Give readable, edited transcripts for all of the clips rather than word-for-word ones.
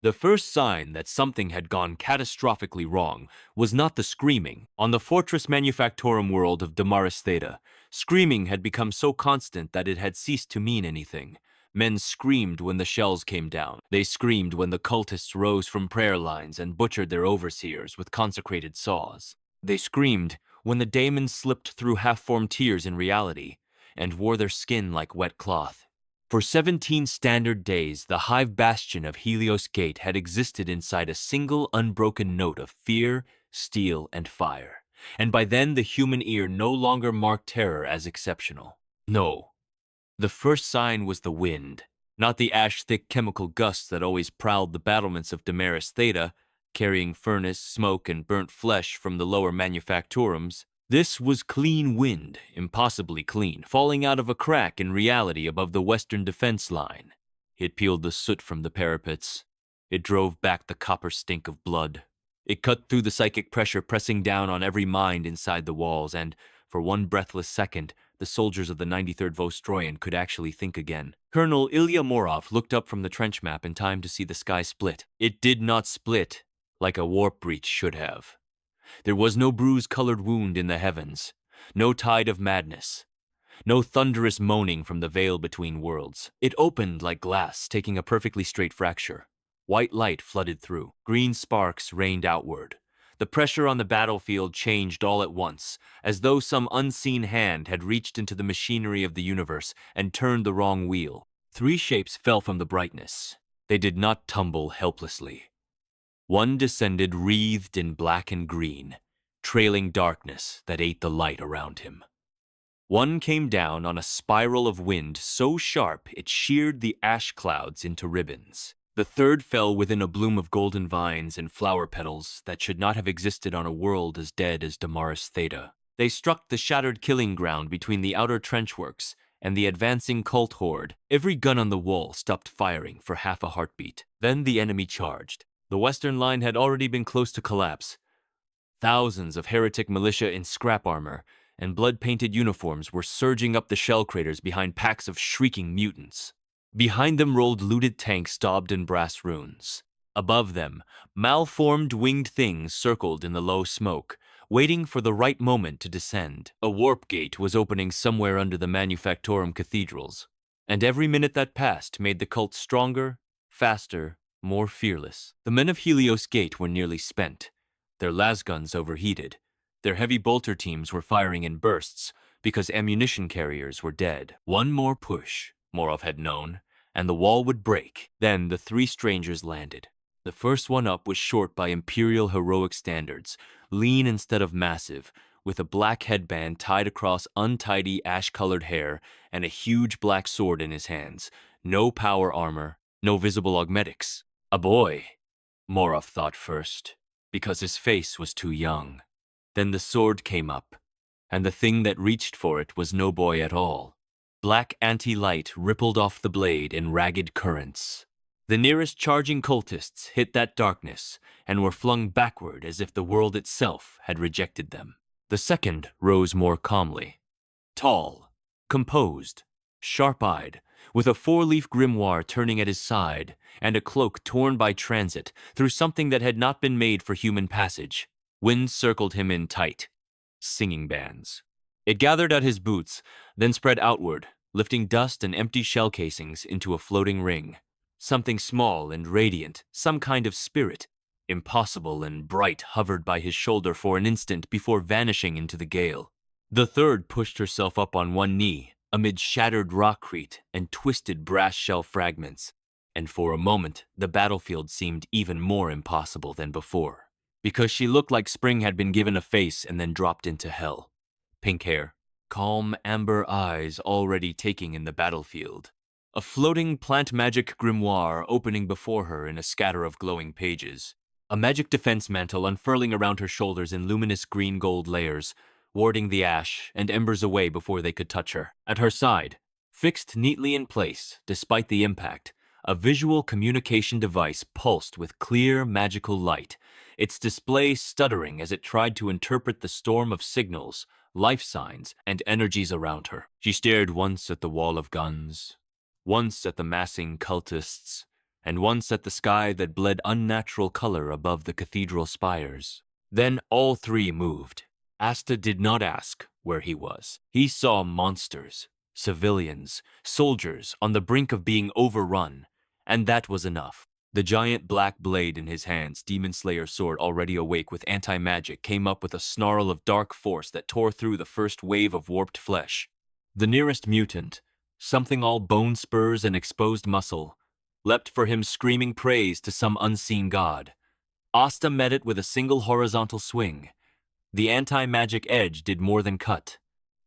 The first sign that something had gone catastrophically wrong was not the screaming. On the Fortress Manufactorum world of Damaris Theta, screaming had become so constant that it had ceased to mean anything. Men screamed when the shells came down. They screamed when the cultists rose from prayer lines and butchered their overseers with consecrated saws. They screamed when the daemons slipped through half-formed tears in reality and wore their skin like wet cloth. For 17 standard days, the hive bastion of Helios Gate had existed inside a single unbroken note of fear, steel, and fire. And by then, the human ear no longer marked terror as exceptional. No, the first sign was the wind, not the ash-thick chemical gusts that always prowled the battlements of Damaris Theta, carrying furnace, smoke, and burnt flesh from the lower manufactorums. This was clean wind, impossibly clean, falling out of a crack in reality above the western defense line. It peeled the soot from the parapets. It drove back the copper stink of blood. It cut through the psychic pressure pressing down on every mind inside the walls, and, for one breathless second, the soldiers of the 93rd Vostroyan could actually think again. Colonel Ilya Morov looked up from the trench map in time to see the sky split. It did not split, like a warp breach should have. There was no bruise-colored wound in the heavens, no tide of madness, no thunderous moaning from the veil between worlds. It opened like glass, taking a perfectly straight fracture. White light flooded through. Green sparks rained outward. The pressure on the battlefield changed all at once, as though some unseen hand had reached into the machinery of the universe and turned the wrong wheel. 3 shapes fell from the brightness. They did not tumble helplessly. One descended wreathed in black and green, trailing darkness that ate the light around him. One came down on a spiral of wind so sharp it sheared the ash clouds into ribbons. The third fell within a bloom of golden vines and flower petals that should not have existed on a world as dead as Damaris Theta. They struck the shattered killing ground between the outer trenchworks and the advancing cult horde. Every gun on the wall stopped firing for half a heartbeat. Then the enemy charged. The western line had already been close to collapse. Thousands of heretic militia in scrap armor and blood-painted uniforms were surging up the shell craters behind packs of shrieking mutants. Behind them rolled looted tanks daubed in brass runes. Above them, malformed winged things circled in the low smoke, waiting for the right moment to descend. A warp gate was opening somewhere under the Manufactorum cathedrals, and every minute that passed made the cult stronger, faster, more fearless. The men of Helios Gate were nearly spent. Their lasguns overheated. Their heavy bolter teams were firing in bursts because ammunition carriers were dead. One more push, Morov had known, and the wall would break. Then the 3 strangers landed. The first one up was short by Imperial heroic standards, lean instead of massive, with a black headband tied across untidy ash-colored hair and a huge black sword in his hands. No power armor, no visible augmetics. A boy, Morov thought first, because his face was too young. Then the sword came up, and the thing that reached for it was no boy at all. Black anti-light rippled off the blade in ragged currents. The nearest charging cultists hit that darkness and were flung backward as if the world itself had rejected them. The second rose more calmly. Tall, composed, sharp-eyed, with a 4-leaf grimoire turning at his side and a cloak torn by transit through something that had not been made for human passage. Wind circled him in tight, singing bands. It gathered at his boots, then spread outward, lifting dust and empty shell casings into a floating ring. Something small and radiant, some kind of spirit, impossible and bright, hovered by his shoulder for an instant before vanishing into the gale. The third pushed herself up on one knee, amid shattered rockcrete and twisted brass shell fragments, and for a moment the battlefield seemed even more impossible than before, because she looked like spring had been given a face and then dropped into hell. Pink hair, calm amber eyes already taking in the battlefield. A floating plant magic grimoire opening before her in a scatter of glowing pages. A magic defense mantle unfurling around her shoulders in luminous green-gold layers, warding the ash and embers away before they could touch her. At her side, fixed neatly in place despite the impact, a visual communication device pulsed with clear, magical light, its display stuttering as it tried to interpret the storm of signals, life signs, and energies around her. She stared once at the wall of guns, once at the massing cultists, and one set the sky that bled unnatural color above the cathedral spires. Then all three moved. Asta did not ask where he was. He saw monsters, civilians, soldiers on the brink of being overrun, and that was enough. The giant black blade in his hands, Demon Slayer's sword already awake with anti-magic, came up with a snarl of dark force that tore through the first wave of warped flesh. The nearest mutant, something all bone spurs and exposed muscle, leapt for him screaming praise to some unseen god. Asta met it with a single horizontal swing. The anti-magic edge did more than cut.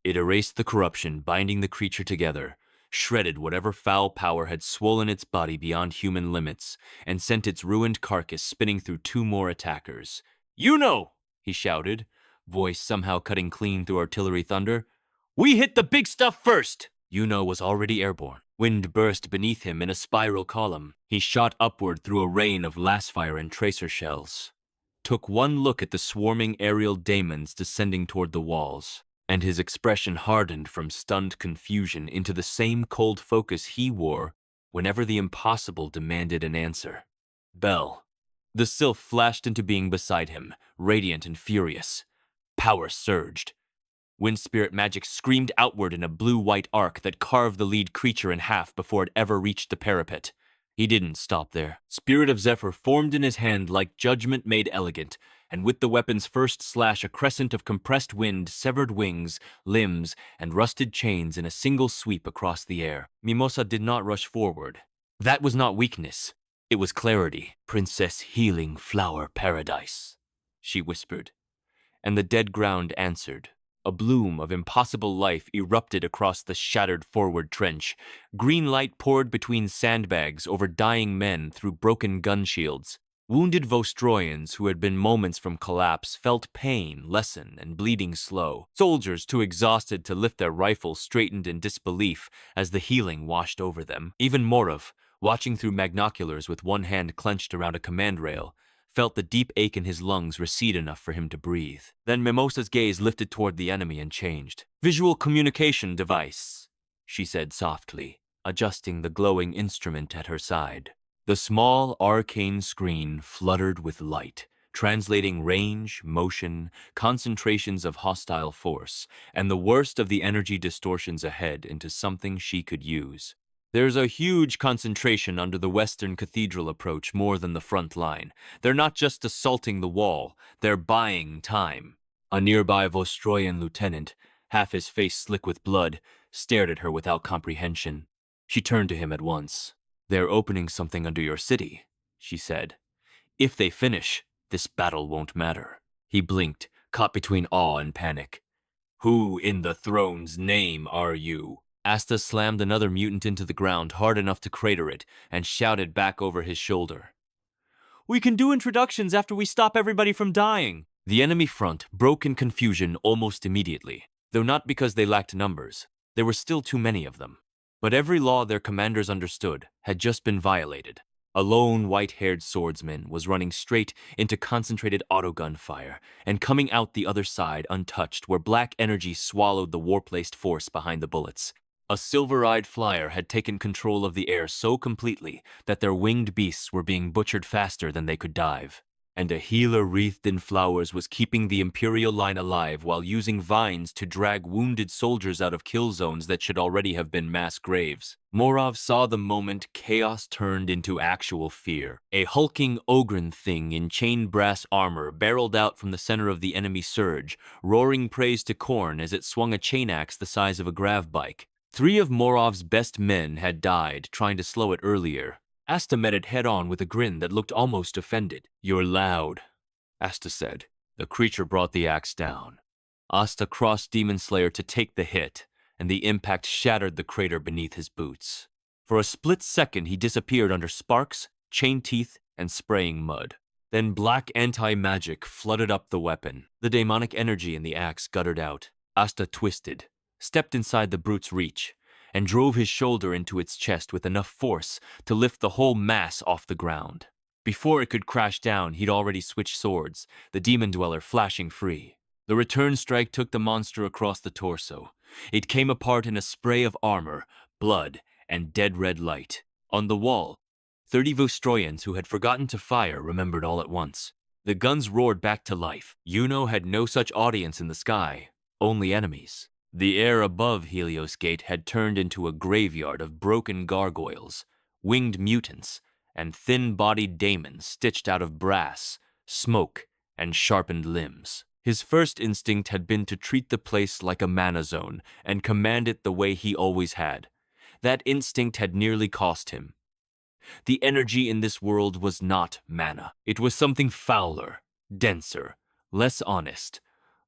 It erased the corruption binding the creature together, shredded whatever foul power had swollen its body beyond human limits, and sent its ruined carcass spinning through two more attackers. "Yuno!" he shouted, voice somehow cutting clean through artillery thunder. "We hit the big stuff first!" Yuno was already airborne. Wind burst beneath him in a spiral column. He shot upward through a rain of lasfire and tracer shells, took one look at the swarming aerial daemons descending toward the walls, and his expression hardened from stunned confusion into the same cold focus he wore whenever the impossible demanded an answer. Bell. The sylph flashed into being beside him, radiant and furious. Power surged. Wind spirit magic screamed outward in a blue-white arc that carved the lead creature in half before it ever reached the parapet. He didn't stop there. Spirit of Zephyr formed in his hand like judgment made elegant, and with the weapon's first slash a crescent of compressed wind severed wings, limbs, and rusted chains in a single sweep across the air. Mimosa did not rush forward. That was not weakness. It was clarity. "Princess Healing Flower Paradise," she whispered, and the dead ground answered. A bloom of impossible life erupted across the shattered forward trench. Green light poured between sandbags over dying men through broken gun shields. Wounded Vostroyans who had been moments from collapse felt pain lessen and bleeding slow. Soldiers too exhausted to lift their rifles straightened in disbelief as the healing washed over them. Even Morov, watching through magnoculars with one hand clenched around a command rail, felt the deep ache in his lungs recede enough for him to breathe. Then Mimosa's gaze lifted toward the enemy and changed. "Visual communication device," she said softly, adjusting the glowing instrument at her side. The small, arcane screen fluttered with light, translating range, motion, concentrations of hostile force, and the worst of the energy distortions ahead into something she could use. "There's a huge concentration under the Western Cathedral approach more than the front line. They're not just assaulting the wall, they're buying time." A nearby Vostroyan lieutenant, half his face slick with blood, stared at her without comprehension. She turned to him at once. "They're opening something under your city," she said. "If they finish, this battle won't matter." He blinked, caught between awe and panic. "Who in the throne's name are you?" Asta slammed another mutant into the ground hard enough to crater it and shouted back over his shoulder. "We can do introductions after we stop everybody from dying." The enemy front broke in confusion almost immediately, though not because they lacked numbers. There were still too many of them. But every law their commanders understood had just been violated. A lone white-haired swordsman was running straight into concentrated autogun fire and coming out the other side untouched where black energy swallowed the warplaced force behind the bullets. A silver-eyed flyer had taken control of the air so completely that their winged beasts were being butchered faster than they could dive. And a healer wreathed in flowers was keeping the Imperial line alive while using vines to drag wounded soldiers out of kill zones that should already have been mass graves. Morov saw the moment chaos turned into actual fear. A hulking ogren thing in chain brass armor barreled out from the center of the enemy surge, roaring praise to Khorne as it swung a chain axe the size of a grav bike. 3 of Morov's best men had died trying to slow it earlier. Asta met it head-on with a grin that looked almost offended. "You're loud," Asta said. The creature brought the axe down. Asta crossed Demon Slayer to take the hit, and the impact shattered the crater beneath his boots. For a split second, he disappeared under sparks, chain teeth, and spraying mud. Then black anti-magic flooded up the weapon. The demonic energy in the axe guttered out. Asta twisted, stepped inside the brute's reach, and drove his shoulder into its chest with enough force to lift the whole mass off the ground. Before it could crash down, he'd already switched swords, the demon dweller flashing free. The return strike took the monster across the torso. It came apart in a spray of armor, blood, and dead red light. On the wall, 30 Vostroyans who had forgotten to fire remembered all at once. The guns roared back to life. Yuno had no such audience in the sky, only enemies. The air above Helios Gate had turned into a graveyard of broken gargoyles, winged mutants, and thin-bodied daemons stitched out of brass, smoke, and sharpened limbs. His first instinct had been to treat the place like a mana zone and command it the way he always had. That instinct had nearly cost him. The energy in this world was not mana. It was something fouler, denser, less honest,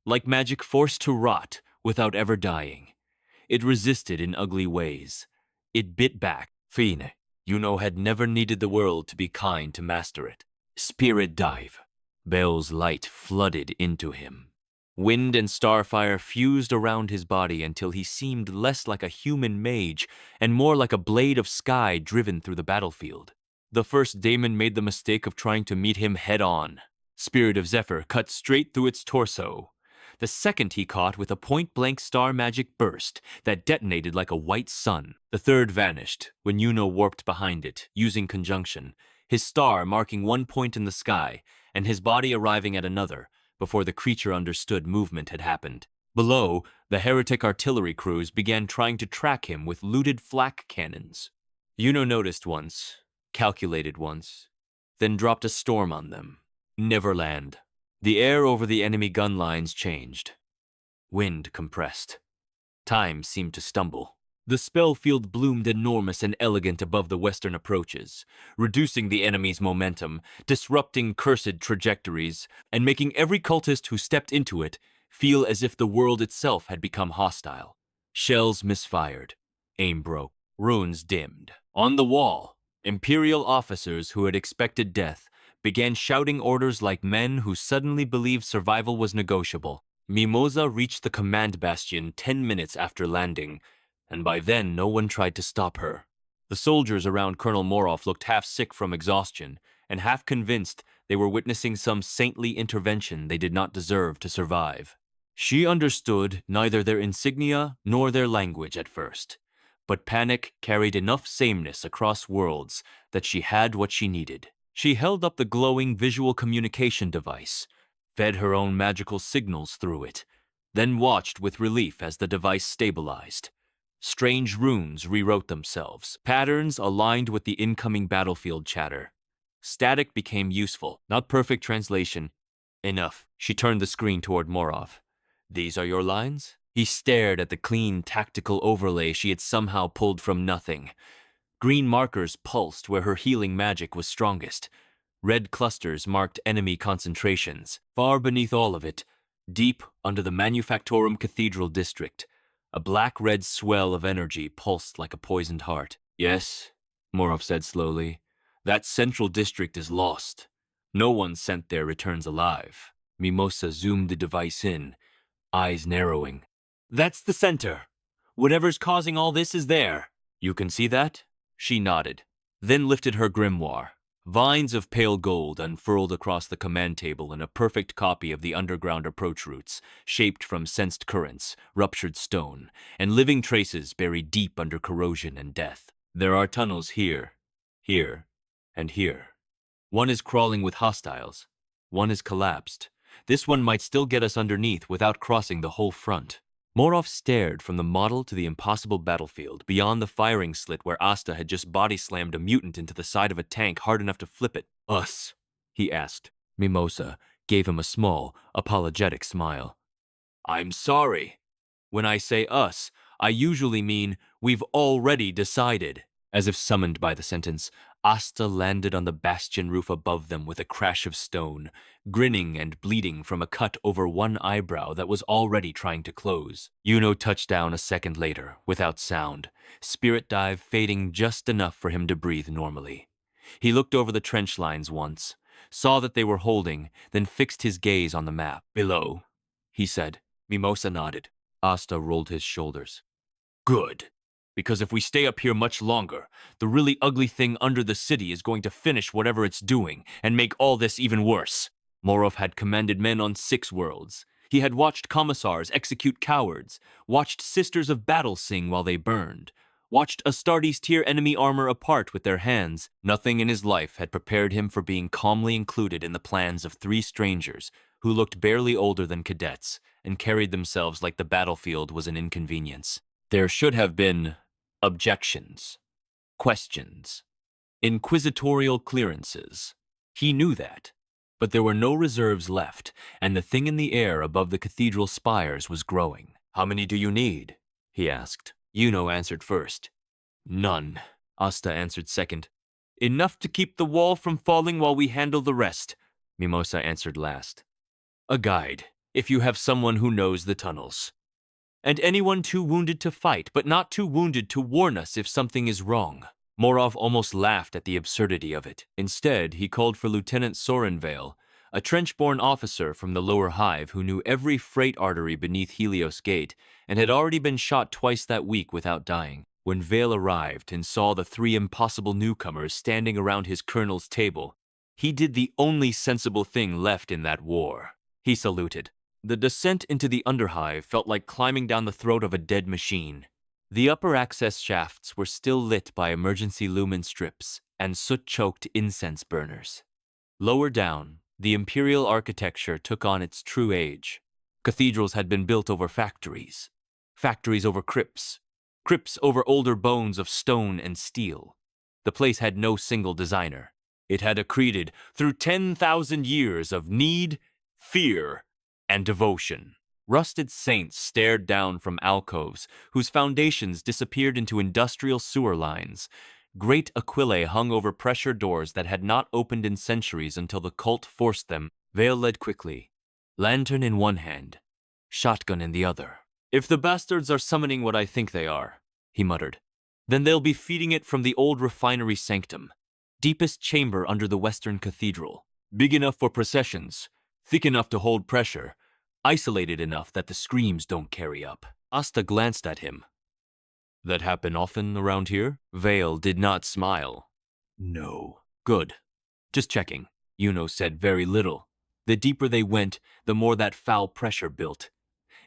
like magic forced to rot without ever dying. It resisted in ugly ways. It bit back. Fine. Yuno had never needed the world to be kind to master it. Spirit dive. Bel's light flooded into him. Wind and starfire fused around his body until he seemed less like a human mage and more like a blade of sky driven through the battlefield. The first daemon made the mistake of trying to meet him head-on. Spirit of Zephyr cut straight through its torso. The second he caught with a point-blank star magic burst that detonated like a white sun. The third vanished when Yuno warped behind it, using conjunction, his star marking one point in the sky and his body arriving at another, before the creature understood movement had happened. Below, the heretic artillery crews began trying to track him with looted flak cannons. Yuno noticed once, calculated once, then dropped a storm on them. Neverland. The air over the enemy gun lines changed. Wind compressed. Time seemed to stumble. The spell field bloomed enormous and elegant above the western approaches, reducing the enemy's momentum, disrupting cursed trajectories, and making every cultist who stepped into it feel as if the world itself had become hostile. Shells misfired. Aim broke. Runes dimmed. On the wall, Imperial officers who had expected death began shouting orders like men who suddenly believed survival was negotiable. Mimosa reached the command bastion 10 minutes after landing, and by then no one tried to stop her. The soldiers around Colonel Morov looked half sick from exhaustion, and half convinced they were witnessing some saintly intervention they did not deserve to survive. She understood neither their insignia nor their language at first, but panic carried enough sameness across worlds that she had what she needed. She held up the glowing visual communication device, fed her own magical signals through it, then watched with relief as the device stabilized. Strange runes rewrote themselves, patterns aligned with the incoming battlefield chatter. Static became useful, not perfect translation. Enough. She turned the screen toward Morov. These are your lines? He stared at the clean, tactical overlay she had somehow pulled from nothing. Green markers pulsed where her healing magic was strongest. Red clusters marked enemy concentrations. Far beneath all of it, deep under the Manufactorum Cathedral district, a black-red swell of energy pulsed like a poisoned heart. Yes, Morov said slowly, that central district is lost. No one sent there returns alive. Mimosa zoomed the device in, eyes narrowing. That's the center. Whatever's causing all this is there. You can see that? She nodded, then lifted her grimoire. Vines of pale gold unfurled across the command table in a perfect copy of the underground approach routes, shaped from sensed currents, ruptured stone, and living traces buried deep under corrosion and death. There are tunnels here, here, and here. One is crawling with hostiles. One is collapsed. This one might still get us underneath without crossing the whole front. Morov stared from the model to the impossible battlefield, beyond the firing slit where Asta had just body-slammed a mutant into the side of a tank hard enough to flip it. Us? He asked. Mimosa gave him a small, apologetic smile. I'm sorry. When I say us, I usually mean we've already decided. As if summoned by the sentence, Asta landed on the bastion roof above them with a crash of stone, grinning and bleeding from a cut over one eyebrow that was already trying to close. Yuno touched down a second later, without sound, spirit dive fading just enough for him to breathe normally. He looked over the trench lines once, saw that they were holding, then fixed his gaze on the map. Below, he said. Mimosa nodded. Asta rolled his shoulders. Good. Because if we stay up here much longer, the really ugly thing under the city is going to finish whatever it's doing and make all this even worse. Morov had commanded men on 6 worlds. He had watched commissars execute cowards, watched sisters of battle sing while they burned, watched Astartes tear enemy armor apart with their hands. Nothing in his life had prepared him for being calmly included in the plans of three strangers who looked barely older than cadets and carried themselves like the battlefield was an inconvenience. There should have been objections, questions, inquisitorial clearances. He knew that. But there were no reserves left, and the thing in the air above the cathedral spires was growing. "How many do you need?" he asked. Yuno answered first. "None," Asta answered second. "Enough to keep the wall from falling while we handle the rest," Mimosa answered last. "A guide, if you have someone who knows the tunnels. And anyone too wounded to fight, but not too wounded to warn us if something is wrong." Morov almost laughed at the absurdity of it. Instead, he called for Lieutenant Sorenvale, a trench-born officer from the lower hive who knew every freight artery beneath Helios Gate and had already been shot twice that week without dying. When Vale arrived and saw the three impossible newcomers standing around his colonel's table, he did the only sensible thing left in that war. He saluted. The descent into the underhive felt like climbing down the throat of a dead machine. The upper access shafts were still lit by emergency lumen strips and soot-choked incense burners. Lower down, the imperial architecture took on its true age. Cathedrals had been built over factories, factories over crypts, crypts over older bones of stone and steel. The place had no single designer. It had accreted through 10,000 years of need, fear, and devotion. Rusted saints stared down from alcoves whose foundations disappeared into industrial sewer lines. Great aquilae hung over pressure doors that had not opened in centuries until the cult forced them. Vale led quickly, lantern in one hand, shotgun in the other. "If the bastards are summoning what I think they are," he muttered, "then they'll be feeding it from the old refinery sanctum, deepest chamber under the western cathedral. Big enough for processions, thick enough to hold pressure, isolated enough that the screams don't carry up." Asta glanced at him. "That happen often around here?" Vale did not smile. "No." "Good. Just checking." Yuno said very little. The deeper they went, the more that foul pressure built.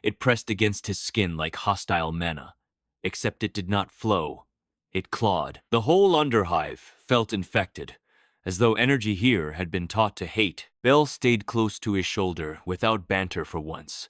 It pressed against his skin like hostile mana. Except it did not flow. It clawed. The whole underhive felt infected, as though energy here had been taught to hate. Belle stayed close to his shoulder, without banter for once.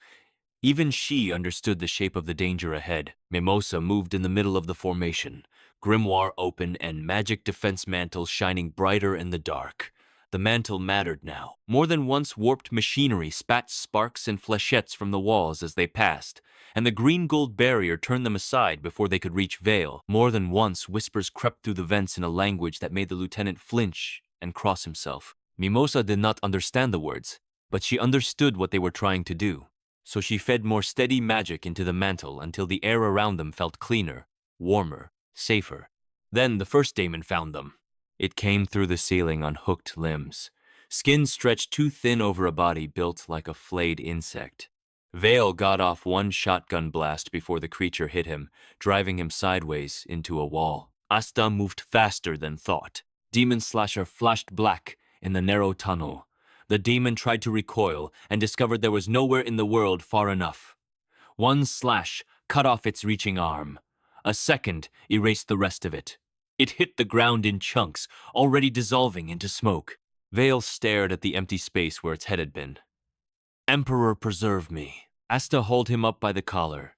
Even she understood the shape of the danger ahead. Mimosa moved in the middle of the formation, grimoire open and magic defense mantle shining brighter in the dark. The mantle mattered now. More than once warped machinery spat sparks and flechettes from the walls as they passed, and the green-gold barrier turned them aside before they could reach Vale. More than once whispers crept through the vents in a language that made the lieutenant flinch and cross himself. Mimosa did not understand the words, but she understood what they were trying to do. So she fed more steady magic into the mantle until the air around them felt cleaner, warmer, safer. Then the first daemon found them. It came through the ceiling on hooked limbs, skin stretched too thin over a body built like a flayed insect. Vale got off one shotgun blast before the creature hit him, driving him sideways into a wall. Asta moved faster than thought. Demon Slasher flashed black in the narrow tunnel. The demon tried to recoil and discovered there was nowhere in the world far enough. One slash cut off its reaching arm. A second erased the rest of it. It hit the ground in chunks, already dissolving into smoke. Vale stared at the empty space where its head had been. "Emperor preserve me." Asta hauled him up by the collar.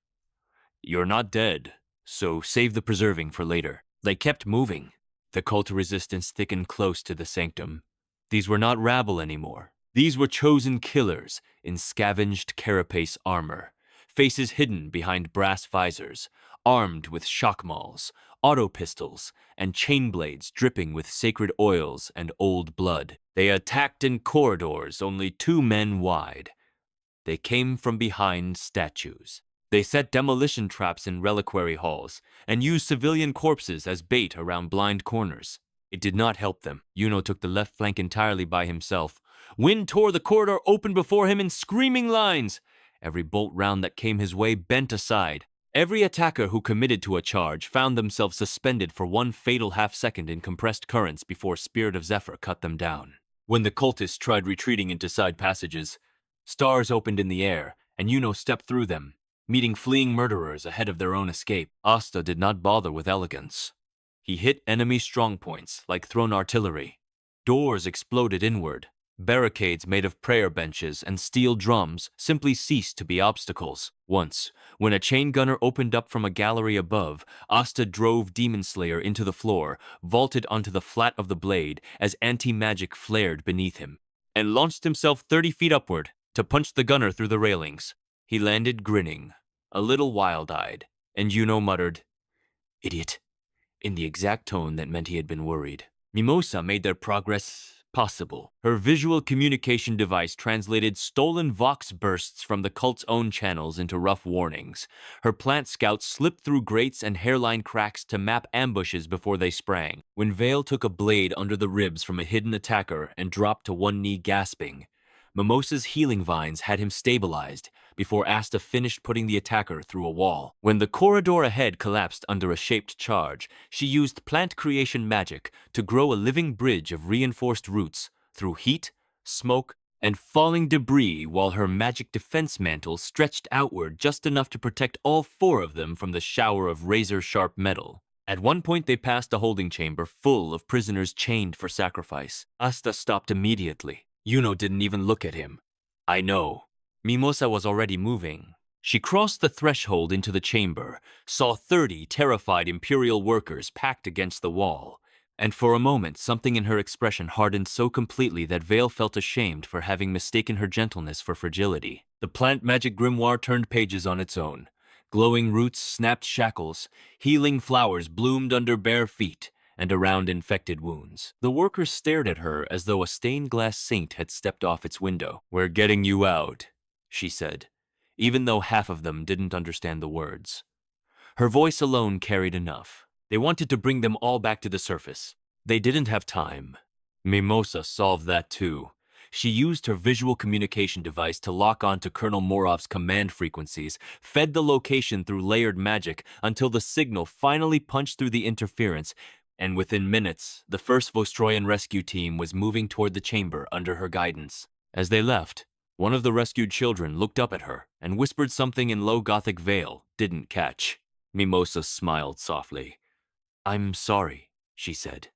"You're not dead, so save the preserving for later." They kept moving. The cult resistance thickened close to the sanctum. These were not rabble anymore. These were chosen killers in scavenged carapace armor, faces hidden behind brass visors, armed with shock mauls, auto pistols, and chain blades dripping with sacred oils and old blood. They attacked in corridors only 2 men wide. They came from behind statues. They set demolition traps in reliquary halls and used civilian corpses as bait around blind corners. It did not help them. Yuno took the left flank entirely by himself. Wind tore the corridor open before him in screaming lines. Every bolt round that came his way bent aside. Every attacker who committed to a charge found themselves suspended for one fatal half-second in compressed currents before Spirit of Zephyr cut them down. When the cultists tried retreating into side passages, stars opened in the air, and Yuno stepped through them. meeting fleeing murderers ahead of their own escape. Asta did not bother with elegance. He hit enemy strongpoints like thrown artillery. Doors exploded inward. Barricades made of prayer benches and steel drums simply ceased to be obstacles. Once, when a chain gunner opened up from a gallery above, Asta drove Demon Slayer into the floor, vaulted onto the flat of the blade as anti-magic flared beneath him, and launched himself 30 feet upward to punch the gunner through the railings. He landed grinning, a little wild-eyed, and Yuno muttered, "Idiot," in the exact tone that meant he had been worried. Mimosa made their progress possible. Her visual communication device translated stolen vox bursts from the cult's own channels into rough warnings. Her plant scouts slipped through grates and hairline cracks to map ambushes before they sprang. When Vale took a blade under the ribs from a hidden attacker and dropped to one knee gasping, Mimosa's healing vines had him stabilized before Asta finished putting the attacker through a wall. When the corridor ahead collapsed under a shaped charge, she used plant creation magic to grow a living bridge of reinforced roots through heat, smoke, and falling debris, while her magic defense mantle stretched outward just enough to protect all 4 of them from the shower of razor-sharp metal. At one point they passed a holding chamber full of prisoners chained for sacrifice. Asta stopped immediately. Yuno didn't even look at him. "I know." Mimosa was already moving. She crossed the threshold into the chamber, saw 30 terrified Imperial workers packed against the wall, and for a moment something in her expression hardened so completely that Vale felt ashamed for having mistaken her gentleness for fragility. The plant magic grimoire turned pages on its own. Glowing roots snapped shackles, healing flowers bloomed under bare feet and around infected wounds. The workers stared at her as though a stained glass saint had stepped off its window. "We're getting you out," she said, even though half of them didn't understand the words. Her voice alone carried enough. They wanted to bring them all back to the surface. They didn't have time. Mimosa solved that too. She used her visual communication device to lock onto Colonel Morov's command frequencies, fed the location through layered magic until the signal finally punched through the interference, and within minutes, the first Vostroyan rescue team was moving toward the chamber under her guidance. As they left, one of the rescued children looked up at her and whispered something in low Gothic Vale didn't catch. Mimosa smiled softly. "I'm sorry," she said.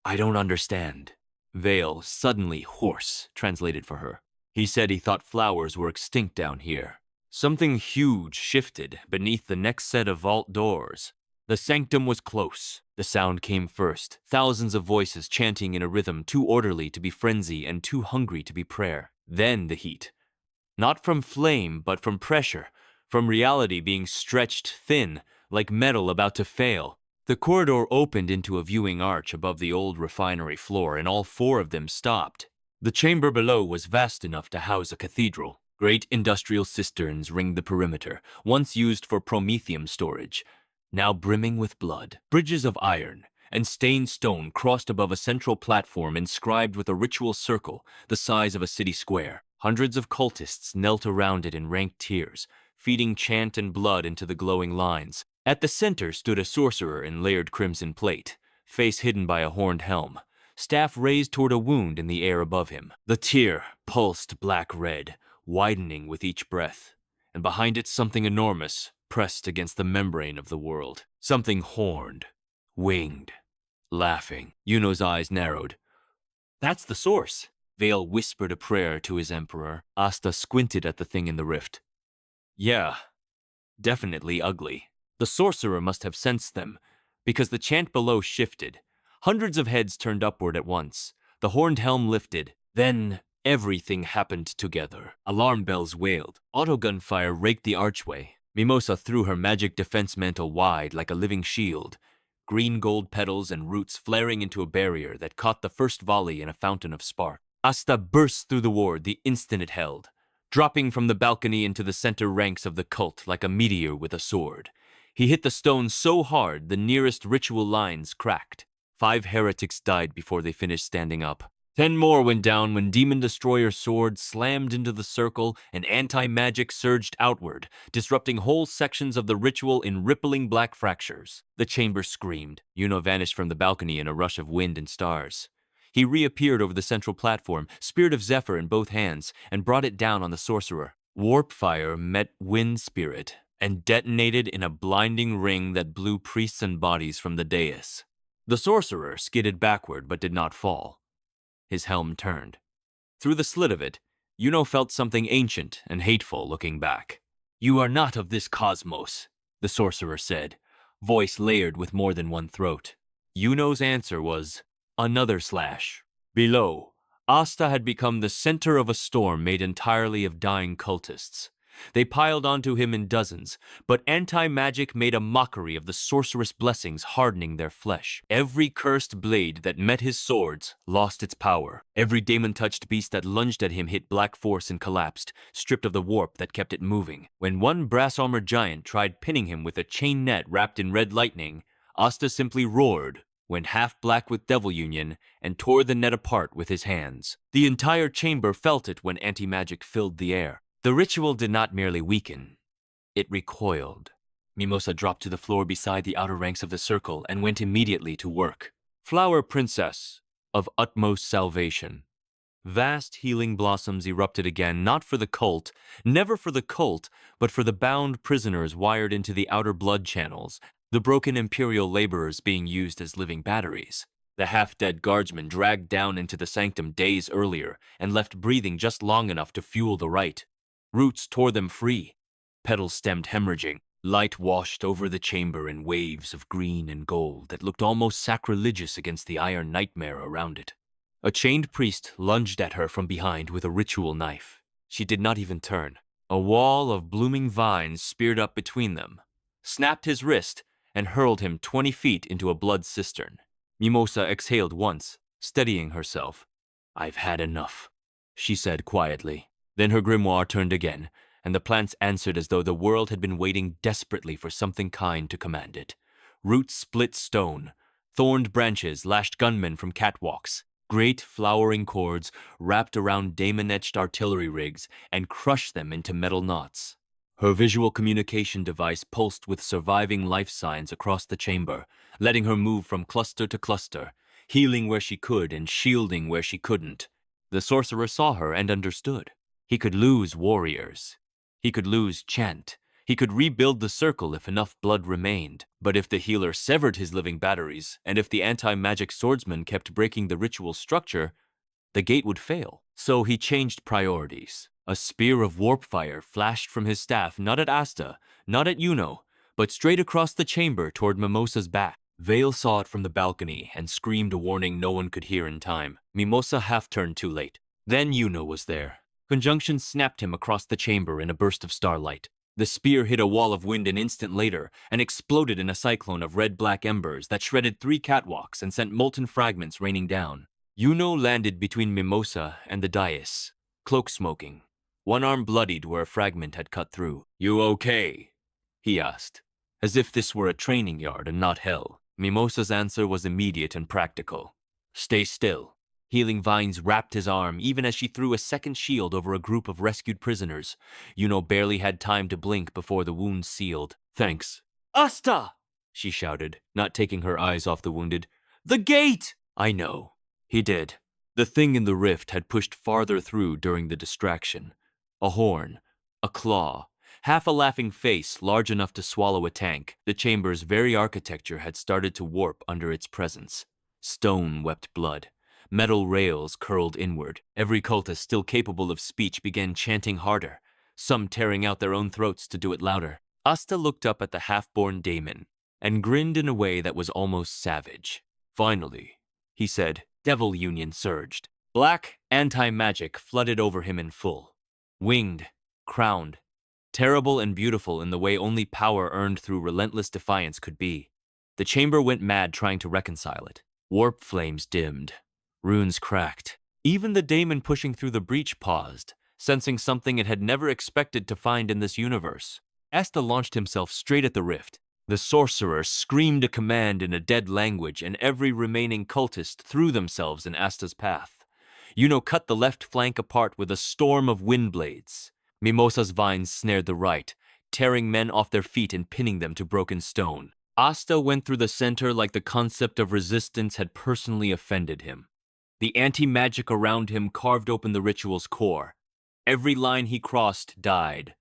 "I don't understand." Vale, suddenly hoarse, translated for her. He said he thought flowers were extinct down here. Something huge shifted beneath the next set of vault doors. The sanctum was close. The sound came first, thousands of voices chanting in a rhythm too orderly to be frenzy and too hungry to be prayer. Then the heat. Not from flame, but from pressure, from reality being stretched thin, like metal about to fail. The corridor opened into a viewing arch above the old refinery floor, and all 4 of them stopped. The chamber below was vast enough to house a cathedral. Great industrial cisterns ringed the perimeter, once used for promethium storage, now brimming with blood. Bridges of iron and stained stone crossed above a central platform inscribed with a ritual circle the size of a city square. Hundreds of cultists knelt around it in ranked tiers, feeding chant and blood into the glowing lines. At the center stood a sorcerer in layered crimson plate, face hidden by a horned helm, staff raised toward a wound in the air above him. The tier pulsed black-red, widening with each breath, and behind it something enormous pressed against the membrane of the world. Something horned, winged, laughing. Yuno's eyes narrowed. "That's the source." Vale whispered a prayer to his emperor. Asta squinted at the thing in the rift. "Yeah, definitely ugly." The sorcerer must have sensed them, because the chant below shifted. Hundreds of heads turned upward at once. The horned helm lifted. Then everything happened together. Alarm bells wailed. Autogun fire raked the archway. Mimosa threw her magic defense mantle wide like a living shield, green gold petals and roots flaring into a barrier that caught the first volley in a fountain of spark. Asta burst through the ward the instant it held, dropping from the balcony into the center ranks of the cult like a meteor with a sword. He hit the stone so hard the nearest ritual lines cracked. 5 heretics died before they finished standing up. 10 more went down when Demon Destroyer's sword slammed into the circle and anti-magic surged outward, disrupting whole sections of the ritual in rippling black fractures. The chamber screamed. Yuno vanished from the balcony in a rush of wind and stars. He reappeared over the central platform, Spirit of Zephyr in both hands, and brought it down on the sorcerer. Warp fire met wind spirit and detonated in a blinding ring that blew priests and bodies from the dais. The sorcerer skidded backward but did not fall. His helm turned. Through the slit of it, Yuno felt something ancient and hateful looking back. "You are not of this cosmos," the sorcerer said, voice layered with more than one throat. Yuno's answer was another slash. Below, Asta had become the center of a storm made entirely of dying cultists. They piled onto him in dozens, but anti-magic made a mockery of the sorceress' blessings, hardening their flesh. Every cursed blade that met his swords lost its power. Every demon-touched beast that lunged at him hit black force and collapsed, stripped of the warp that kept it moving. When one brass-armored giant tried pinning him with a chain net wrapped in red lightning, Asta simply roared, went half black with devil union, and tore the net apart with his hands. The entire chamber felt it when anti-magic filled the air. The ritual did not merely weaken, it recoiled. Mimosa dropped to the floor beside the outer ranks of the circle and went immediately to work. Flower princess of utmost salvation. Vast healing blossoms erupted again, not for the cult, never for the cult, but for the bound prisoners wired into the outer blood channels, the broken Imperial laborers being used as living batteries. The half-dead guardsmen dragged down into the sanctum days earlier and left breathing just long enough to fuel the rite. Roots tore them free. Petals stemmed hemorrhaging. Light washed over the chamber in waves of green and gold that looked almost sacrilegious against the iron nightmare around it. A chained priest lunged at her from behind with a ritual knife. She did not even turn. A wall of blooming vines speared up between them, snapped his wrist, and hurled him 20 feet into a blood cistern. Mimosa exhaled once, steadying herself. "I've had enough," she said quietly. Then her grimoire turned again, and the plants answered as though the world had been waiting desperately for something kind to command it. Roots split stone. Thorned branches lashed gunmen from catwalks. Great flowering cords wrapped around daemon-etched artillery rigs and crushed them into metal knots. Her visual communication device pulsed with surviving life signs across the chamber, letting her move from cluster to cluster, healing where she could and shielding where she couldn't. The sorcerer saw her and understood. He could lose warriors. He could lose chant. He could rebuild the circle if enough blood remained. But if the healer severed his living batteries, and if the anti-magic swordsman kept breaking the ritual structure, the gate would fail. So he changed priorities. A spear of warp fire flashed from his staff, not at Asta, not at Yuno, but straight across the chamber toward Mimosa's back. Vale saw it from the balcony and screamed a warning no one could hear in time. Mimosa half-turned too late. Then Yuno was there. Conjunction snapped him across the chamber in a burst of starlight. The spear hit a wall of wind an instant later and exploded in a cyclone of red-black embers that shredded 3 catwalks and sent molten fragments raining down. Yuno landed between Mimosa and the dais, cloak smoking, one arm bloodied where a fragment had cut through. "You okay?" he asked, as if this were a training yard and not hell. Mimosa's answer was immediate and practical. "Stay still." Healing vines wrapped his arm even as she threw a second shield over a group of rescued prisoners. Yuno barely had time to blink before the wound sealed. "Thanks." "Asta!" she shouted, not taking her eyes off the wounded. "The gate!" "I know." He did. The thing in the rift had pushed farther through during the distraction. A horn, a claw, half a laughing face large enough to swallow a tank. The chamber's very architecture had started to warp under its presence. Stone wept blood. Metal rails curled inward. Every cultist still capable of speech began chanting harder, some tearing out their own throats to do it louder. Asta looked up at the half-born daemon and grinned in a way that was almost savage. "Finally," he said. Devil Union surged. Black anti-magic flooded over him in full. Winged, crowned, terrible and beautiful in the way only power earned through relentless defiance could be. The chamber went mad trying to reconcile it. Warp flames dimmed. Runes cracked. Even the daemon pushing through the breach paused, sensing something it had never expected to find in this universe. Asta launched himself straight at the rift. The sorcerer screamed a command in a dead language, and every remaining cultist threw themselves in Asta's path. Yuno cut the left flank apart with a storm of wind blades. Mimosa's vines snared the right, tearing men off their feet and pinning them to broken stone. Asta went through the center like the concept of resistance had personally offended him. The anti-magic around him carved open the ritual's core. Every line he crossed died.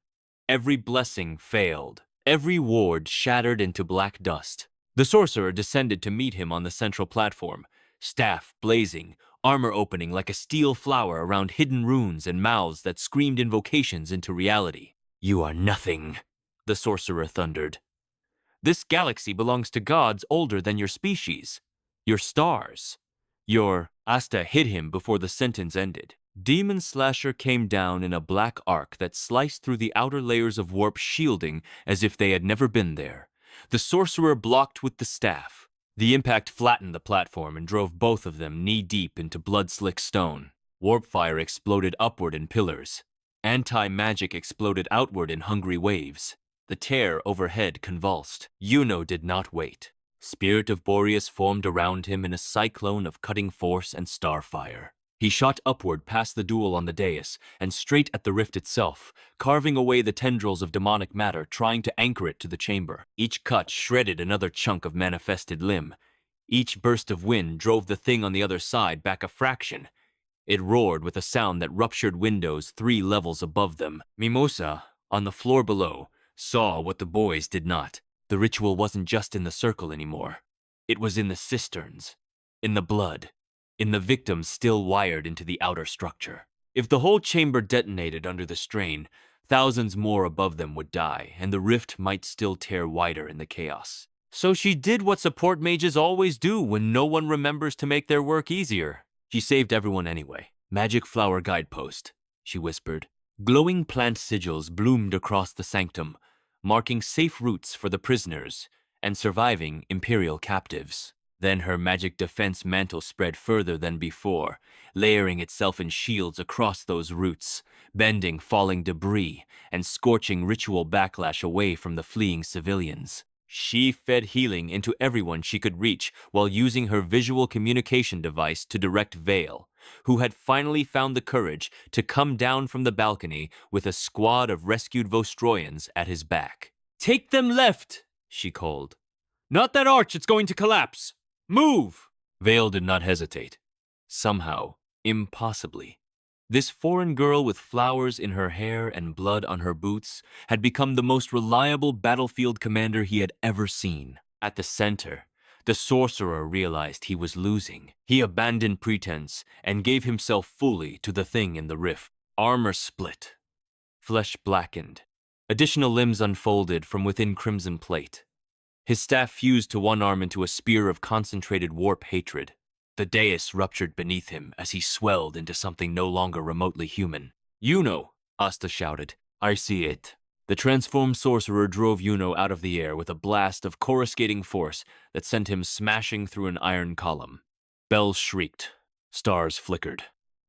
Every blessing failed. Every ward shattered into black dust. The sorcerer descended to meet him on the central platform, staff blazing, armor opening like a steel flower around hidden runes and mouths that screamed invocations into reality. "You are nothing," the sorcerer thundered. "This galaxy belongs to gods older than your species, your stars. Your—" Asta hit him before the sentence ended. Demon Slasher came down in a black arc that sliced through the outer layers of warp shielding as if they had never been there. The sorcerer blocked with the staff. The impact flattened the platform and drove both of them knee-deep into blood-slick stone. Warp fire exploded upward in pillars. Anti-magic exploded outward in hungry waves. The tear overhead convulsed. Yuno did not wait. Spirit of Boreas formed around him in a cyclone of cutting force and starfire. He shot upward past the duel on the dais and straight at the rift itself, carving away the tendrils of demonic matter, trying to anchor it to the chamber. Each cut shredded another chunk of manifested limb. Each burst of wind drove the thing on the other side back a fraction. It roared with a sound that ruptured windows 3 levels above them. Mimosa, on the floor below, saw what the boys did not. The ritual wasn't just in the circle anymore. It was in the cisterns, in the blood, in the victims still wired into the outer structure. If the whole chamber detonated under the strain, thousands more above them would die, and the rift might still tear wider in the chaos. So she did what support mages always do when no one remembers to make their work easier. She saved everyone anyway. "Magic flower guidepost," she whispered. Glowing plant sigils bloomed across the sanctum, marking safe routes for the prisoners and surviving Imperial captives. Then her magic defense mantle spread further than before, layering itself in shields across those routes, bending falling debris and scorching ritual backlash away from the fleeing civilians. She fed healing into everyone she could reach while using her visual communication device to direct Vale, who had finally found the courage to come down from the balcony with a squad of rescued Vostroyans at his back. "Take them left," she called. "Not that arch, it's going to collapse. Move!" Vale did not hesitate. Somehow, impossibly, this foreign girl with flowers in her hair and blood on her boots had become the most reliable battlefield commander he had ever seen. At the center, the sorcerer realized he was losing. He abandoned pretense and gave himself fully to the thing in the rift. Armor split. Flesh blackened. Additional limbs unfolded from within crimson plate. His staff fused to one arm into a spear of concentrated warp hatred. The dais ruptured beneath him as he swelled into something no longer remotely human. "Yuno!" Asta shouted. "I see it." The transformed sorcerer drove Yuno out of the air with a blast of coruscating force that sent him smashing through an iron column. Bells shrieked. Stars flickered.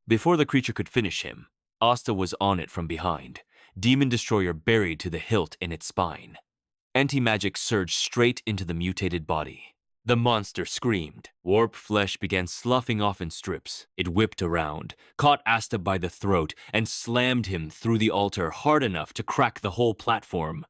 Before the creature could finish him, Asta was on it from behind, demon destroyer buried to the hilt in its spine. Anti-magic surged straight into the mutated body. The monster screamed. Warp flesh began sloughing off in strips. It whipped around, caught Asta by the throat, and slammed him through the altar hard enough to crack the whole platform.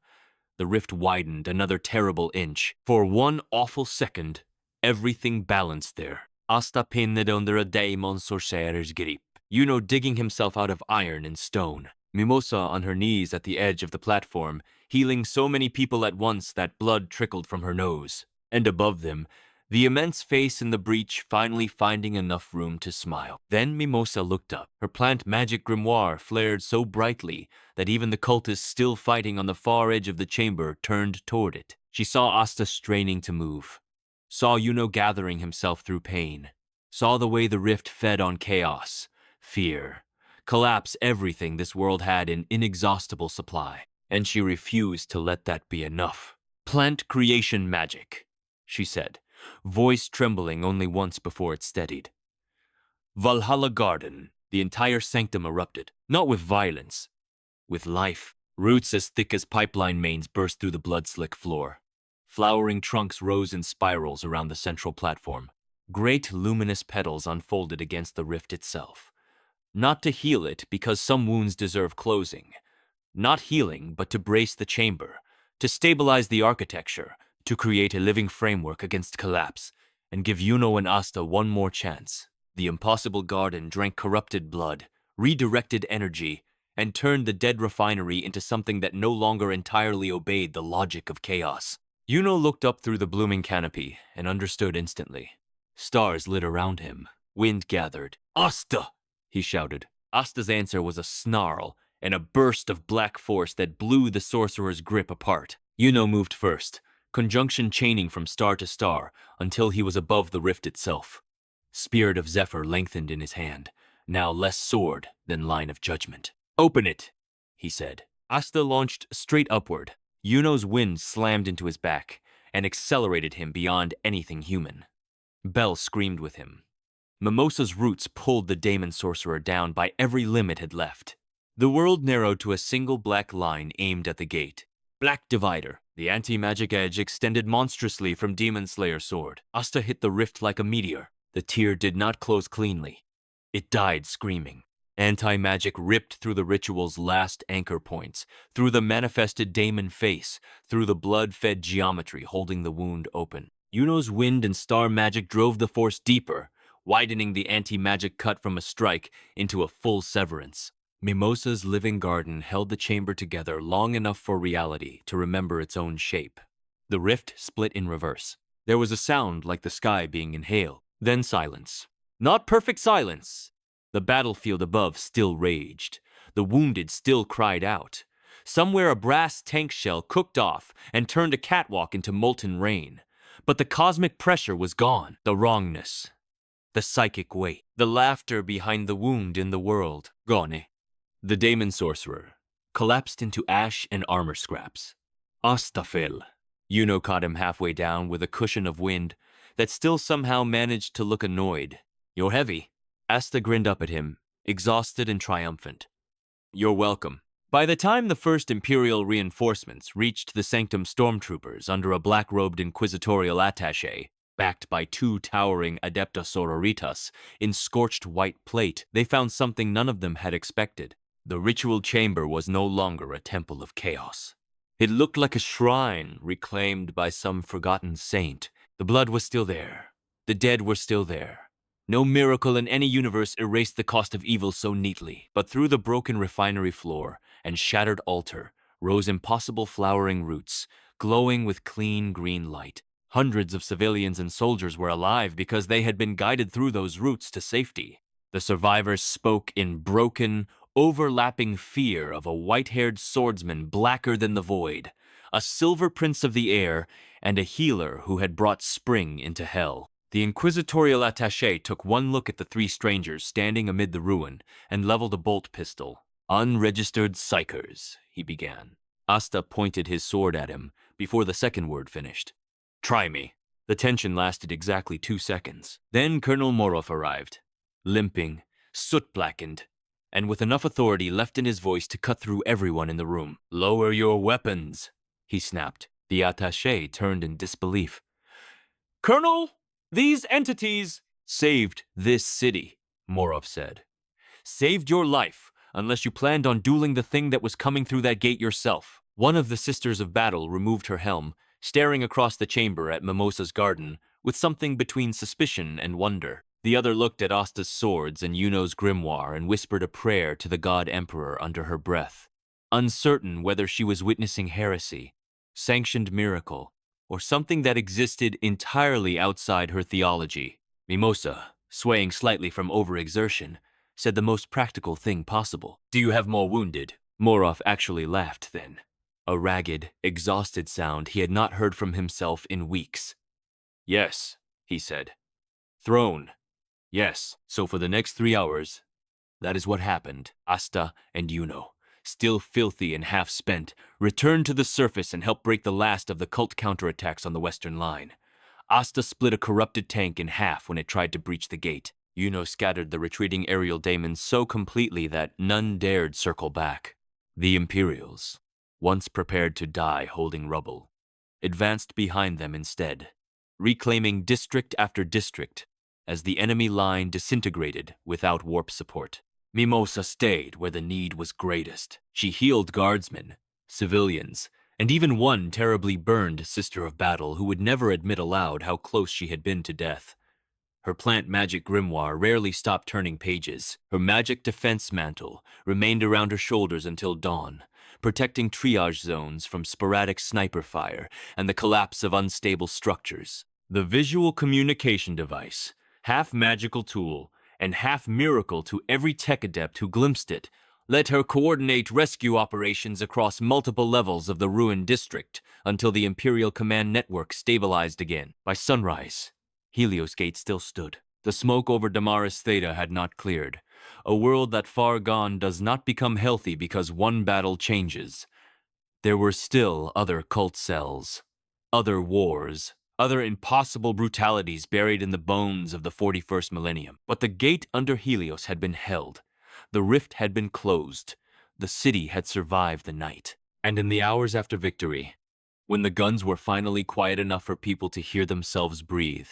The rift widened another terrible inch. For one awful second, everything balanced there. Asta pinned under a daemons sorcerer's grip. Yuno digging himself out of iron and stone. Mimosa on her knees at the edge of the platform, healing so many people at once that blood trickled from her nose. And above them, the immense face in the breach finally finding enough room to smile. Then Mimosa looked up. Her plant magic grimoire flared so brightly that even the cultists still fighting on the far edge of the chamber turned toward it. She saw Asta straining to move, saw Yuno gathering himself through pain, saw the way the rift fed on chaos, fear, collapse everything this world had in inexhaustible supply. And she refused to let that be enough. "Plant creation magic," she said, voice trembling only once before it steadied. Valhalla Garden. The entire sanctum erupted, not with violence, with life. Roots as thick as pipeline mains burst through the blood-slick floor. Flowering trunks rose in spirals around the central platform. Great luminous petals unfolded against the rift itself. Not to heal it, because some wounds deserve closing. Not healing, but to brace the chamber, to stabilize the architecture, to create a living framework against collapse, and give Yuno and Asta one more chance. The impossible garden drank corrupted blood, redirected energy, and turned the dead refinery into something that no longer entirely obeyed the logic of chaos. Yuno looked up through the blooming canopy and understood instantly. Stars lit around him. Wind gathered. "Asta!" he shouted. Asta's answer was a snarl and a burst of black force that blew the sorcerer's grip apart. Yuno moved first, conjunction chaining from star to star until he was above the rift itself. Spirit of Zephyr lengthened in his hand, now less sword than line of judgment. "Open it," he said. Asta launched straight upward. Yuno's wind slammed into his back and accelerated him beyond anything human. Bell screamed with him. Mimosa's roots pulled the daemon sorcerer down by every limb it had left. The world narrowed to a single black line aimed at the gate. Black Divider. The anti-magic edge extended monstrously from Demon Slayer's sword. Asta hit the rift like a meteor. The tear did not close cleanly. It died screaming. Anti-magic ripped through the ritual's last anchor points, through the manifested daemon face, through the blood-fed geometry holding the wound open. Yuno's wind and star magic drove the force deeper, widening the anti-magic cut from a strike into a full severance. Mimosa's living garden held the chamber together long enough for reality to remember its own shape. The rift split in reverse. There was a sound like the sky being inhaled, then silence. Not perfect silence. The battlefield above still raged. The wounded still cried out. Somewhere a brass tank shell cooked off and turned a catwalk into molten rain. But the cosmic pressure was gone. The wrongness, the psychic weight, the laughter behind the wound in the world, gone. The daemon sorcerer collapsed into ash and armor scraps. Asta fell. Yuno caught him halfway down with a cushion of wind that still somehow managed to look annoyed. "You're heavy." Asta grinned up at him, exhausted and triumphant. "You're welcome." By the time the first Imperial reinforcements reached the Sanctum stormtroopers under a black-robed inquisitorial attaché, backed by two towering Adepta Sororitas in scorched white plate, they found something none of them had expected. The ritual chamber was no longer a temple of chaos. It looked like a shrine reclaimed by some forgotten saint. The blood was still there. The dead were still there. No miracle in any universe erased the cost of evil so neatly. But through the broken refinery floor and shattered altar rose impossible flowering roots, glowing with clean green light. Hundreds of civilians and soldiers were alive because they had been guided through those roots to safety. The survivors spoke in broken, overlapping fear of a white-haired swordsman blacker than the void, a silver prince of the air, and a healer who had brought spring into hell. The inquisitorial attaché took one look at the three strangers standing amid the ruin and leveled a bolt pistol. "Unregistered psychers," he began. Asta pointed his sword at him before the second word finished. "Try me." The tension lasted exactly 2 seconds. Then Colonel Morov arrived, limping, soot-blackened, and with enough authority left in his voice to cut through everyone in the room. "Lower your weapons," he snapped. The attaché turned in disbelief. "Colonel, these entities saved this city," Morov said. "Saved your life, unless you planned on dueling the thing that was coming through that gate yourself." One of the Sisters of Battle removed her helm, staring across the chamber at Mimosa's garden with something between suspicion and wonder. The other looked at Asta's swords and Yuno's grimoire and whispered a prayer to the God Emperor under her breath, uncertain whether she was witnessing heresy, sanctioned miracle, or something that existed entirely outside her theology. Mimosa, swaying slightly from overexertion, said the most practical thing possible. "Do you have more wounded?" Morov actually laughed then, a ragged, exhausted sound he had not heard from himself in weeks. "Yes," he said. "Throne. Yes." So for the next 3 hours, that is what happened. Asta and Yuno, still filthy and half-spent, returned to the surface and helped break the last of the cult counterattacks on the western line. Asta split a corrupted tank in half when it tried to breach the gate. Yuno scattered the retreating aerial daemons so completely that none dared circle back. The Imperials, once prepared to die holding rubble, advanced behind them instead, reclaiming district after district as the enemy line disintegrated without warp support. Mimosa stayed where the need was greatest. She healed guardsmen, civilians, and even one terribly burned Sister of Battle who would never admit aloud how close she had been to death. Her plant magic grimoire rarely stopped turning pages. Her magic defense mantle remained around her shoulders until dawn, protecting triage zones from sporadic sniper fire and the collapse of unstable structures. The visual communication device, half magical tool and half miracle to every tech adept who glimpsed it, let her coordinate rescue operations across multiple levels of the ruined district until the Imperial command network stabilized again. By sunrise, Helios Gate still stood. The smoke over Damaris Theta had not cleared. A world that far gone does not become healthy because one battle changes. There were still other cult cells, other wars, other impossible brutalities buried in the bones of the 41st millennium. But the gate under Helios had been held. The rift had been closed. The city had survived the night. And in the hours after victory, when the guns were finally quiet enough for people to hear themselves breathe,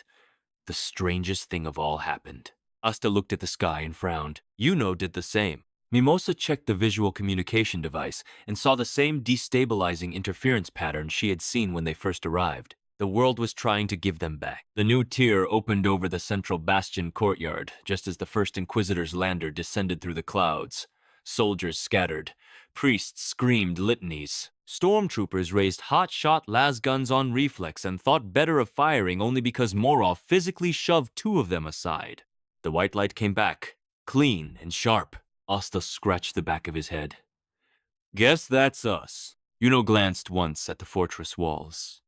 the strangest thing of all happened. Asta looked at the sky and frowned. Yuno did the same. Mimosa checked the visual communication device and saw the same destabilizing interference pattern she had seen when they first arrived. The world was trying to give them back. The new tier opened over the central bastion courtyard, just as the first Inquisitor's lander descended through the clouds. Soldiers scattered. Priests screamed litanies. Stormtroopers raised hot-shot lasguns on reflex and thought better of firing only because Morov physically shoved two of them aside. The white light came back, clean and sharp. Asta scratched the back of his head. Guess that's us. Yuno glanced once at the fortress walls.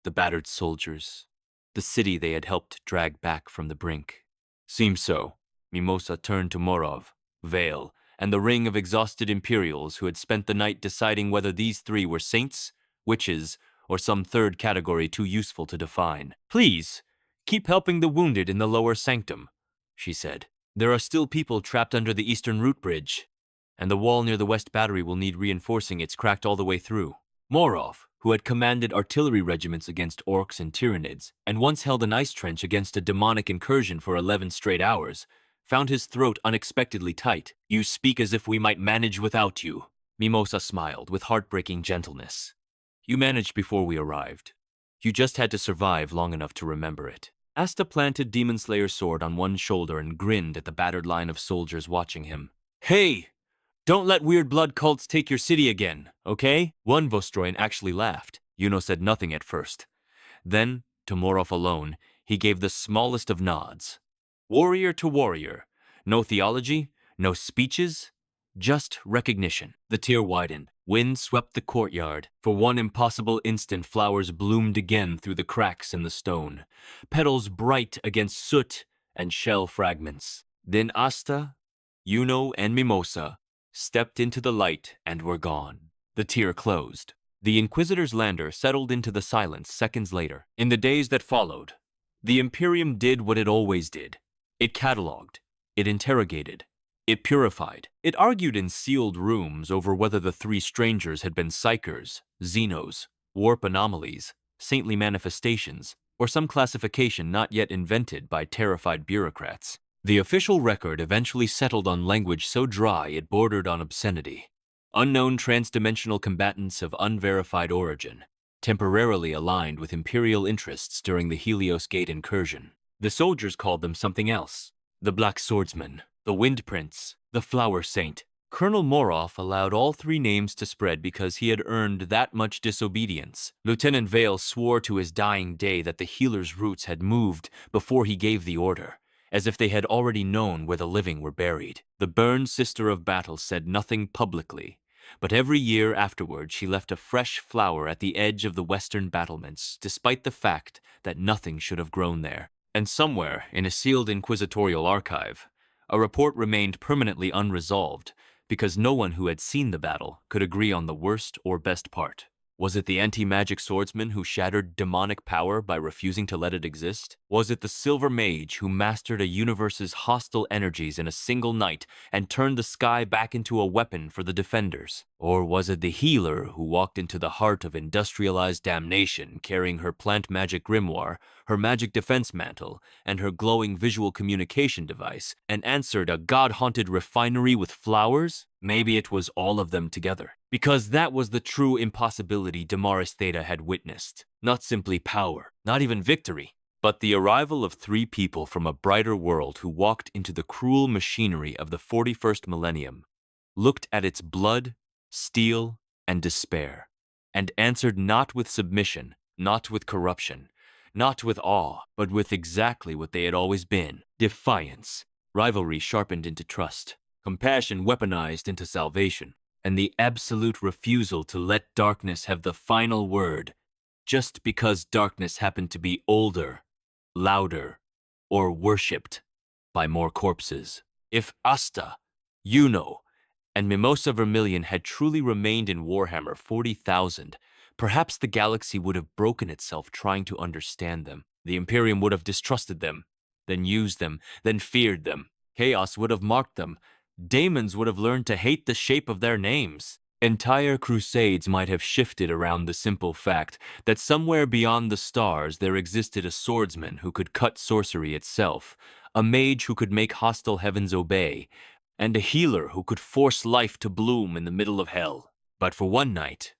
The battered soldiers. The city they had helped drag back from the brink. Seems so. Mimosa turned to Morov, Vale, and the ring of exhausted Imperials who had spent the night deciding whether these three were saints, witches, or some third category too useful to define. Please, keep helping the wounded in the lower sanctum, she said. There are still people trapped under the eastern route bridge, and the wall near the west battery will need reinforcing. It's cracked all the way through. Morov, who had commanded artillery regiments against orcs and Tyranids, and once held an ice trench against a demonic incursion for 11 straight hours, found his throat unexpectedly tight. You speak as if we might manage without you. Mimosa smiled with heartbreaking gentleness. You managed before we arrived. You just had to survive long enough to remember it. Asta planted Demon Slayer's sword on one shoulder and grinned at the battered line of soldiers watching him. Hey! Don't let weird blood cults take your city again, okay? One Vostroyan actually laughed. Yuno said nothing at first. Then, to Morov alone, he gave the smallest of nods. Warrior to warrior. No theology, no speeches, just recognition. The tier widened. Wind swept the courtyard. For one impossible instant, flowers bloomed again through the cracks in the stone, petals bright against soot and shell fragments. Then Asta, Yuno, and Mimosa stepped into the light and were gone. The tier closed. The Inquisitor's lander settled into the silence seconds later. In the days that followed, the Imperium did what it always did. It catalogued, it interrogated, it purified. It argued in sealed rooms over whether the three strangers had been psychers, xenos, warp anomalies, saintly manifestations, or some classification not yet invented by terrified bureaucrats. The official record eventually settled on language so dry it bordered on obscenity. Unknown transdimensional combatants of unverified origin, temporarily aligned with Imperial interests during the Helios Gate incursion. The soldiers called them something else. The Black Swordsman, the Wind Prince, the Flower Saint. Colonel Morov allowed all three names to spread because he had earned that much disobedience. Lieutenant Vale swore to his dying day that the healer's roots had moved before he gave the order, as if they had already known where the living were buried. The burned Sister of Battle said nothing publicly, but every year afterward she left a fresh flower at the edge of the western battlements, despite the fact that nothing should have grown there. And somewhere, in a sealed inquisitorial archive, a report remained permanently unresolved because no one who had seen the battle could agree on the worst or best part. Was it the anti-magic swordsman who shattered demonic power by refusing to let it exist? Was it the silver mage who mastered a universe's hostile energies in a single night and turned the sky back into a weapon for the defenders? Or was it the healer who walked into the heart of industrialized damnation carrying her plant magic grimoire, her magic defense mantle, and her glowing visual communication device, and answered a god-haunted refinery with flowers? Maybe it was all of them together. Because that was the true impossibility Damaris Theta had witnessed. Not simply power, not even victory, but the arrival of three people from a brighter world who walked into the cruel machinery of the 41st millennium, looked at its blood, steel, and despair, and answered not with submission, not with corruption, not with awe, but with exactly what they had always been: defiance, rivalry sharpened into trust, compassion weaponized into salvation, and the absolute refusal to let darkness have the final word, just because darkness happened to be older, louder, or worshipped by more corpses. If Asta, Yuno, and Mimosa Vermillion had truly remained in Warhammer 40,000, perhaps the galaxy would have broken itself trying to understand them. The Imperium would have distrusted them, then used them, then feared them. Chaos would have marked them. Daemons would have learned to hate the shape of their names. Entire crusades might have shifted around the simple fact that somewhere beyond the stars there existed a swordsman who could cut sorcery itself, a mage who could make hostile heavens obey, and a healer who could force life to bloom in the middle of hell. But for one night,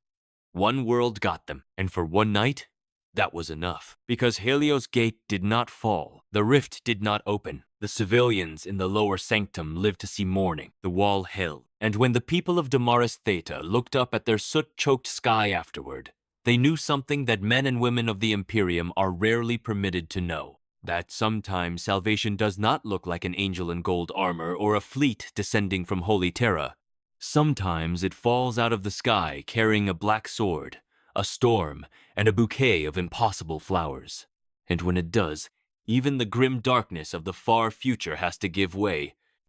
one world got them, and for one night, that was enough. Because Helios Gate did not fall, the rift did not open, the civilians in the lower sanctum lived to see morning, the wall held. And when the people of Damaris Theta looked up at their soot-choked sky afterward, they knew something that men and women of the Imperium are rarely permitted to know: that sometimes salvation does not look like an angel in gold armor or a fleet descending from Holy Terra. Sometimes it falls out of the sky carrying a black sword, a storm, and a bouquet of impossible flowers. And when it does, even the grim darkness of the far future has to give way,